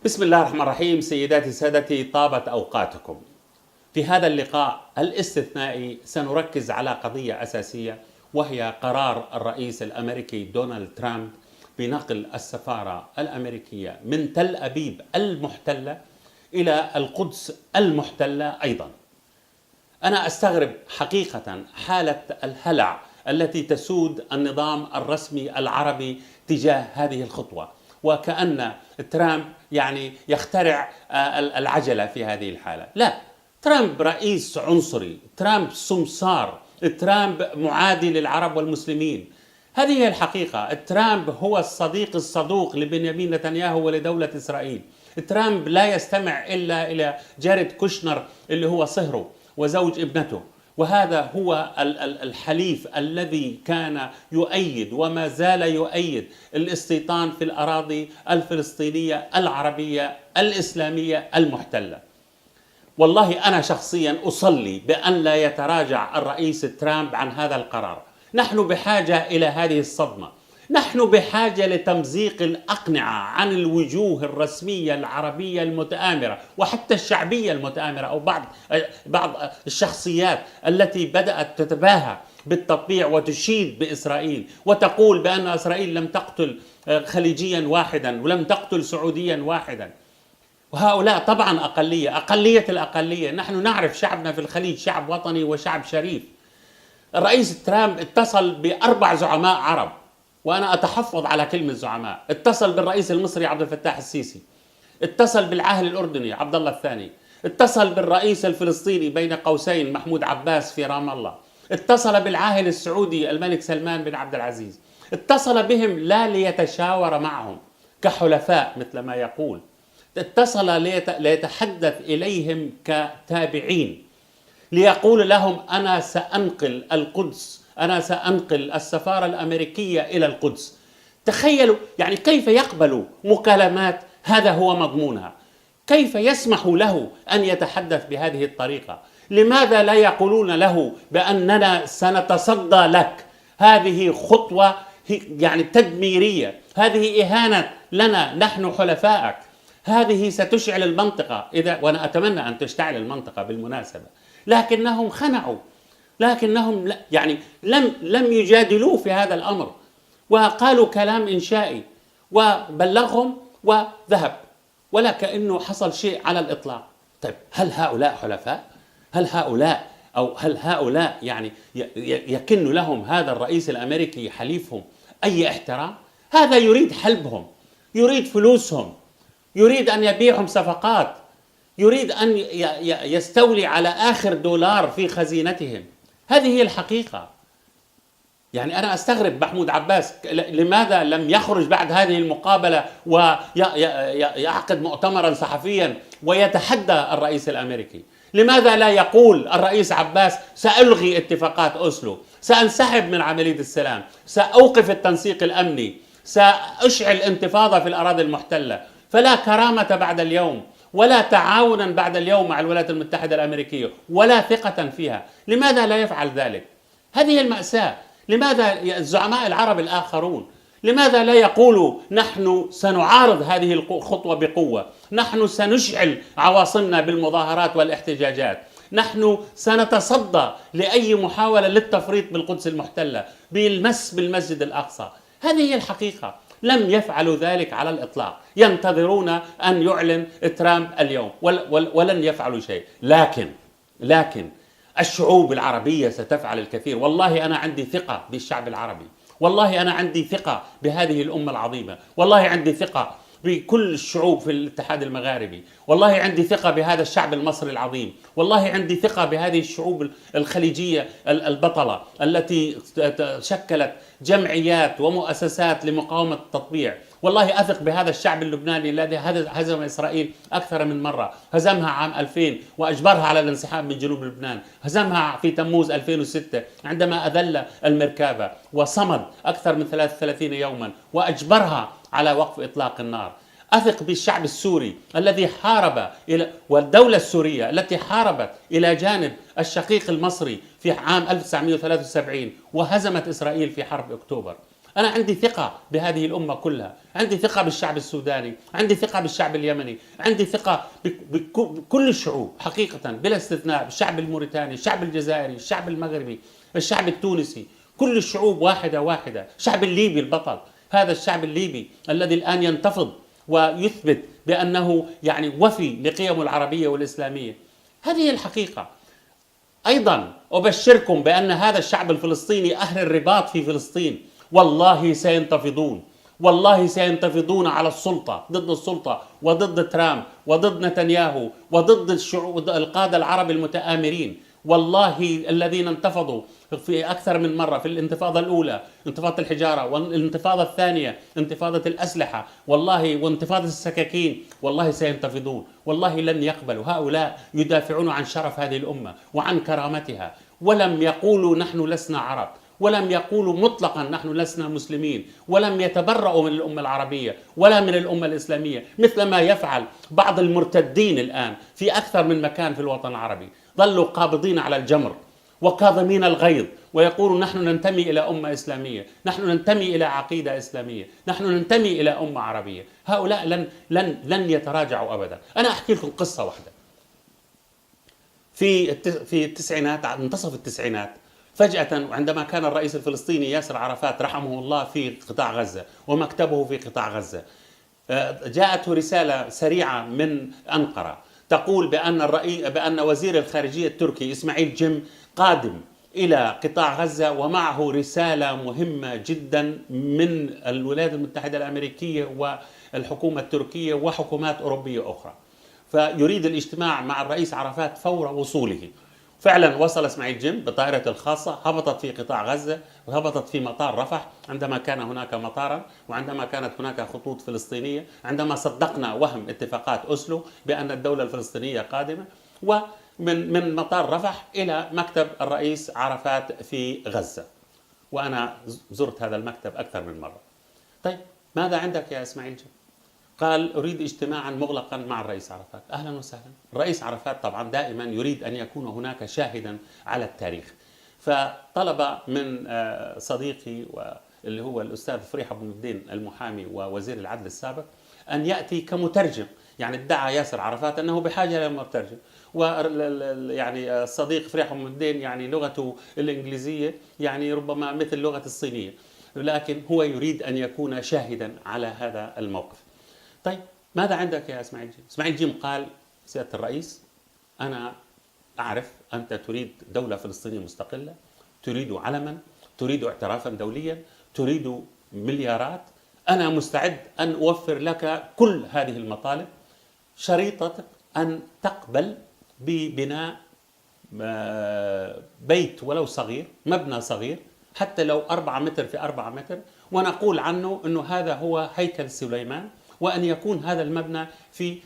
بسم الله الرحمن الرحيم. سيداتي سادتي، طابت أوقاتكم. في هذا اللقاء الاستثنائي سنركز على قضية أساسية، وهي قرار الرئيس الأمريكي دونالد ترامب بنقل السفارة الأمريكية من تل أبيب المحتلة إلى القدس المحتلة أيضا. أنا أستغرب حقيقة حالة الهلع التي تسود النظام الرسمي العربي تجاه هذه الخطوة، وكأن ترامب يخترع العجلة في هذه الحالة. لا، ترامب رئيس عنصري، ترامب سمسار، ترامب معادي للعرب والمسلمين. هذه هي الحقيقة. ترامب هو الصديق الصدوق لبنيامين نتنياهو ولدولة إسرائيل. ترامب لا يستمع إلا إلى جاريد كوشنر اللي هو صهره وزوج ابنته، وهذا هو الحليف الذي كان يؤيد وما زال يؤيد الاستيطان في الأراضي الفلسطينية العربية الإسلامية المحتلة. والله أنا شخصيا أصلي بأن لا يتراجع الرئيس ترامب عن هذا القرار. نحن بحاجة إلى هذه الصدمة، نحن بحاجة لتمزيق الأقنعة عن الوجوه الرسمية العربية المتآمرة وحتى الشعبية المتآمرة، أو بعض الشخصيات التي بدأت تتباهى بالتطبيع وتشيد بإسرائيل وتقول بأن إسرائيل لم تقتل خليجيا واحدا ولم تقتل سعوديا واحدا. وهؤلاء طبعا أقلية الأقلية. نحن نعرف شعبنا في الخليج شعب وطني وشعب شريف. الرئيس ترامب اتصل ب4 زعماء عرب، وأنا أتحفظ على كلمة زعماء. اتصل بالرئيس المصري عبد الفتاح السيسي، اتصل بالعاهل الأردني عبد الله الثاني، اتصل بالرئيس الفلسطيني بين قوسين محمود عباس في رام الله، اتصل بالعاهل السعودي الملك سلمان بن عبد العزيز. اتصل بهم لا ليتشاور معهم كحلفاء مثل ما يقول، اتصل ليتحدث إليهم كتابعين، ليقول لهم أنا سأنقل القدس، أنا سأنقل السفارة الأمريكية إلى القدس. تخيلوا كيف يقبل مكالمات هذا هو مضمونها، كيف يسمح له أن يتحدث بهذه الطريقة. لماذا لا يقولون له بأننا سنتصدى لك؟ هذه خطوة تدميرية، هذه إهانة لنا، نحن حلفائك، هذه ستشعل المنطقة. وأنا أتمنى أن تشتعل المنطقة بالمناسبة، لكنهم خنعوا، لكنهم لم يجادلوه في هذا الأمر، وقالوا كلام إنشائي وبلغهم وذهب، ولا كأنه حصل شيء على الإطلاق. طيب، هل هؤلاء حلفاء؟ هل هؤلاء يكن لهم هذا الرئيس الأمريكي حليفهم أي احترام؟ هذا يريد حلبهم، يريد فلوسهم، يريد أن يبيعهم صفقات، يريد أن يستولي على آخر دولار في خزينتهم. هذه هي الحقيقة. أنا أستغرب محمود عباس لماذا لم يخرج بعد هذه المقابلة ويعقد مؤتمرا صحفيا ويتحدى الرئيس الأمريكي؟ لماذا لا يقول الرئيس عباس سألغي اتفاقات أوسلو، سأنسحب من عملية السلام، سأوقف التنسيق الأمني، سأشعل انتفاضة في الأراضي المحتلة؟ فلا كرامة بعد اليوم، ولا تعاونا بعد اليوم مع الولايات المتحدة الأمريكية، ولا ثقة فيها. لماذا لا يفعل ذلك؟ هذه المأساة. لماذا الزعماء العرب الآخرون لماذا لا يقولوا نحن سنعارض هذه الخطوة بقوة، نحن سنشعل عواصمنا بالمظاهرات والاحتجاجات، نحن سنتصدى لأي محاولة للتفريط بالقدس المحتلة، بالمس بالمسجد الأقصى؟ هذه هي الحقيقة. لم يفعلوا ذلك على الإطلاق. ينتظرون أن يعلن ترامب اليوم ولن يفعلوا شيء. لكن الشعوب العربية ستفعل الكثير. والله أنا عندي ثقة بالشعب العربي، والله أنا عندي ثقة بهذه الأمة العظيمة، والله عندي ثقة بكل الشعوب في الاتحاد المغاربي، والله عندي ثقة بهذا الشعب المصري العظيم، والله عندي ثقة بهذه الشعوب الخليجية البطلة التي شكلت جمعيات ومؤسسات لمقاومة التطبيع. والله أثق بهذا الشعب اللبناني الذي هزم إسرائيل أكثر من مرة، هزمها عام 2000 وأجبرها على الانسحاب من جنوب لبنان، هزمها في تموز 2006 عندما أذل المركبة وصمد أكثر من 33 يوما وأجبرها على وقف إطلاق النار. أثق بالشعب السوري الذي حارب والدولة السورية التي حاربت إلى جانب الشقيق المصري في عام 1973 وهزمت إسرائيل في حرب أكتوبر. أنا عندي ثقة بهذه الأمة كلها، عندي ثقة بالشعب السوداني، عندي ثقة بالشعب اليمني، عندي ثقة بكل الشعوب حقيقة بلا استثناء، الشعب الموريتاني، الشعب الجزائري، الشعب المغربي، الشعب التونسي، كل الشعوب واحدة واحدة. الشعب الليبي البطل، هذا الشعب الليبي الذي الآن ينتفض ويثبت بأنه يعني وفي لقيمه العربية والإسلامية. هذه الحقيقة. أيضا أبشركم بأن هذا الشعب الفلسطيني أهل الرباط في فلسطين والله سينتفضون، والله سينتفضون على السلطة، ضد السلطة وضد ترامب وضد نتنياهو وضد القادة العرب المتآمرين. والله الذين انتفضوا في أكثر من مرة، في الانتفاضة الأولى انتفاضة الحجارة، والانتفاضة الثانية انتفاضة الأسلحة، والله وانتفاضة السكاكين، والله سينتفضون، والله لن يقبلوا. هؤلاء يدافعون عن شرف هذه الأمة وعن كرامتها، ولم يقولوا نحن لسنا عرب، ولم يقولوا مطلقا نحن لسنا مسلمين، ولم يتبرؤوا من الأمة العربية ولا من الأمة الإسلامية، مثل ما يفعل بعض المرتدين الآن في أكثر من مكان في الوطن العربي. ظلوا قابضين على الجمر وكاظمين الغيظ ويقولوا نحن ننتمي إلى أمة إسلامية، نحن ننتمي إلى عقيدة إسلامية، نحن ننتمي إلى أمة عربية. هؤلاء لن يتراجعوا أبدا. أنا أحكي لكم قصة واحدة. في التسعينات، منتصف التسعينات، فجأة عندما كان الرئيس الفلسطيني ياسر عرفات رحمه الله في قطاع غزة ومكتبه في قطاع غزة، جاءته رسالة سريعة من أنقرة تقول بأن وزير الخارجية التركي إسماعيل جيم قادم إلى قطاع غزة ومعه رسالة مهمة جدا من الولايات المتحدة الأمريكية والحكومة التركية وحكومات أوروبية أخرى، فيريد الاجتماع مع الرئيس عرفات فور وصوله. فعلا وصل اسماعيل جيم بطائرته الخاصة، هبطت في قطاع غزة وهبطت في مطار رفح عندما كان هناك مطارا وعندما كانت هناك خطوط فلسطينية، عندما صدقنا وهم اتفاقات أوسلو بأن الدولة الفلسطينية قادمة، ومن مطار رفح إلى مكتب الرئيس عرفات في غزة. وأنا زرت هذا المكتب أكثر من مرة. طيب ماذا عندك يا اسماعيل جيم؟ قال أريد اجتماعا مغلقا مع الرئيس عرفات. أهلا وسهلا. الرئيس عرفات طبعا دائما يريد أن يكون هناك شاهدا على التاريخ، فطلب من صديقي واللي هو الأستاذ فريح أبو الدين المحامي ووزير العدل السابق أن يأتي كمترجم. يعني ادعى ياسر عرفات أنه بحاجة إلى مترجم، ويعني الصديق فريح أبو الدين يعني لغته الإنجليزية يعني ربما مثل لغة الصينية، لكن هو يريد أن يكون شاهدا على هذا الموقف. طيب ماذا عندك يا اسماعيل جيم؟ اسماعيل جيم قال سيادة الرئيس أنا أعرف أنت تريد دولة فلسطينية مستقلة، تريد علما، تريد اعترافا دوليا، تريد مليارات. أنا مستعد أن أوفر لك كل هذه المطالب، شريطة أن تقبل ببناء بيت ولو صغير، مبنى صغير حتى لو 4 متر في 4 متر، ونقول عنه أنه هذا هو هيكل سليمان، وأن يكون هذا المبنى في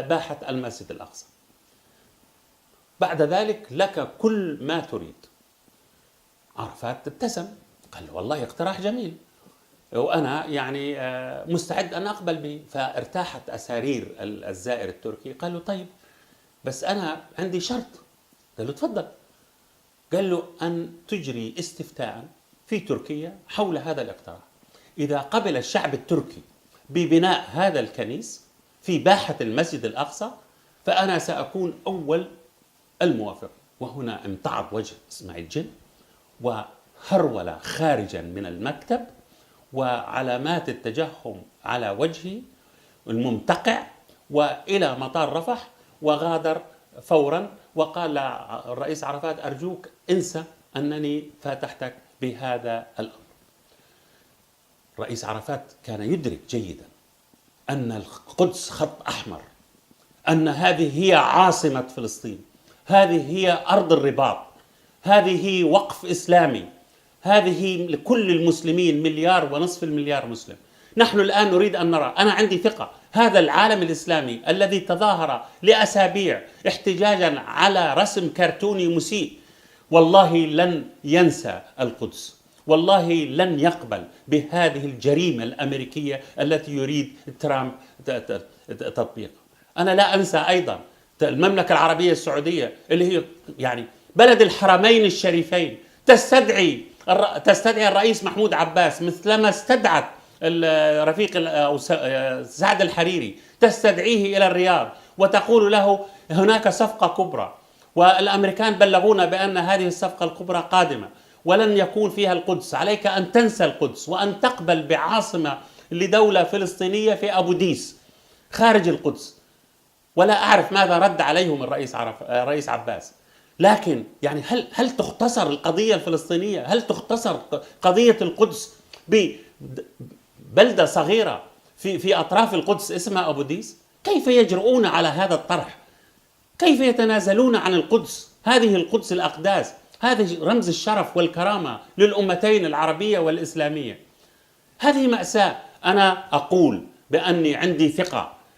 باحة المسجد الأقصى. بعد ذلك لك كل ما تريد. عرفات ابتسم قال والله اقتراح جميل وأنا يعني مستعد أن أقبل به. فارتاحت أسارير الزائر التركي. قال له طيب بس أنا عندي شرط. قال له تفضل. قال له أن تجري استفتاء في تركيا حول هذا الاقتراح. إذا قبل الشعب التركي ببناء هذا الكنيس في باحة المسجد الأقصى فأنا سأكون أول الموافق. وهنا امتعض وجه إسماعيل جيم وهرول خارجا من المكتب وعلامات التجهم على وجهه الممتقع وإلى مطار رفح، وغادر فورا وقال الرئيس عرفات أرجوك انسى أنني فاتحتك بهذا الأمر. رئيس عرفات كان يدرك جيدا أن القدس خط أحمر، أن هذه هي عاصمة فلسطين، هذه هي أرض الرباط، هذه وقف إسلامي، هذه لكل المسلمين 1.5 مليار مسلم. نحن الآن نريد أن نرى، أنا عندي ثقة هذا العالم الإسلامي الذي تظاهر لأسابيع احتجاجا على رسم كرتوني مسيء والله لن ينسى القدس، والله لن يقبل بهذه الجريمة الأمريكية التي يريد ترامب تطبيقها. أنا لا أنسى أيضا المملكة العربية السعودية اللي هي يعني بلد الحرمين الشريفين تستدعي تستدعي الرئيس محمود عباس مثلما استدعت رفيق أو سعد الحريري، تستدعيه إلى الرياض وتقول له هناك صفقة كبرى، والأمريكان بلغونا بأن هذه الصفقة الكبرى قادمة ولن يكون فيها القدس، عليك أن تنسى القدس وأن تقبل بعاصمة لدولة فلسطينية في أبو ديس خارج القدس. ولا أعرف ماذا رد عليهم الرئيس عباس. لكن يعني هل تختصر القضية الفلسطينية؟ هل تختصر قضية القدس ببلدة صغيرة في أطراف القدس اسمها أبو ديس؟ كيف يجرؤون على هذا الطرح؟ كيف يتنازلون عن القدس؟ هذه القدس الأقداس، هذه رمز الشرف والكرامة للأمتين العربية والإسلامية. هذه مأساة. أنا أقول بأني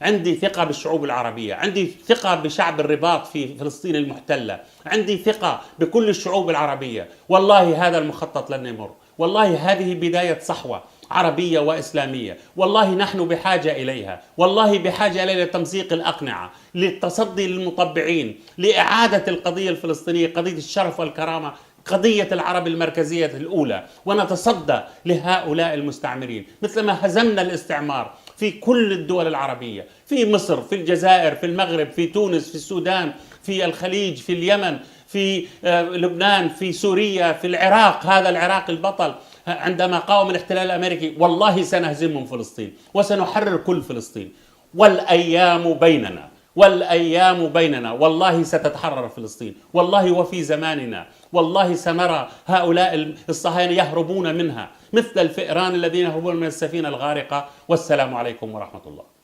عندي ثقة بالشعوب العربية، عندي ثقة بشعب الرباط في فلسطين المحتلة، عندي ثقة بكل الشعوب العربية. والله هذا المخطط لن يمر، والله هذه بداية صحوة عربية وإسلامية، والله نحن بحاجة إليها، والله بحاجة إليها لتمزيق الأقنعة، للتصدي للمطبعين، لإعادة القضية الفلسطينية، قضية الشرف والكرامة، قضية العرب المركزية الأولى، ونتصدى لهؤلاء المستعمرين مثلما هزمنا الاستعمار في كل الدول العربية، في مصر، في الجزائر، في المغرب، في تونس، في السودان، في الخليج، في اليمن، في لبنان، في سوريا، في العراق. هذا العراق البطل عندما قاوم الاحتلال الأمريكي. والله سنهزمهم فلسطين وسنحرر كل فلسطين، والأيام بيننا، والأيام بيننا. والله ستتحرر فلسطين، والله وفي زماننا، والله سنرى هؤلاء الصهاينة يهربون منها مثل الفئران الذين يهربون من السفينة الغارقة. والسلام عليكم ورحمة الله.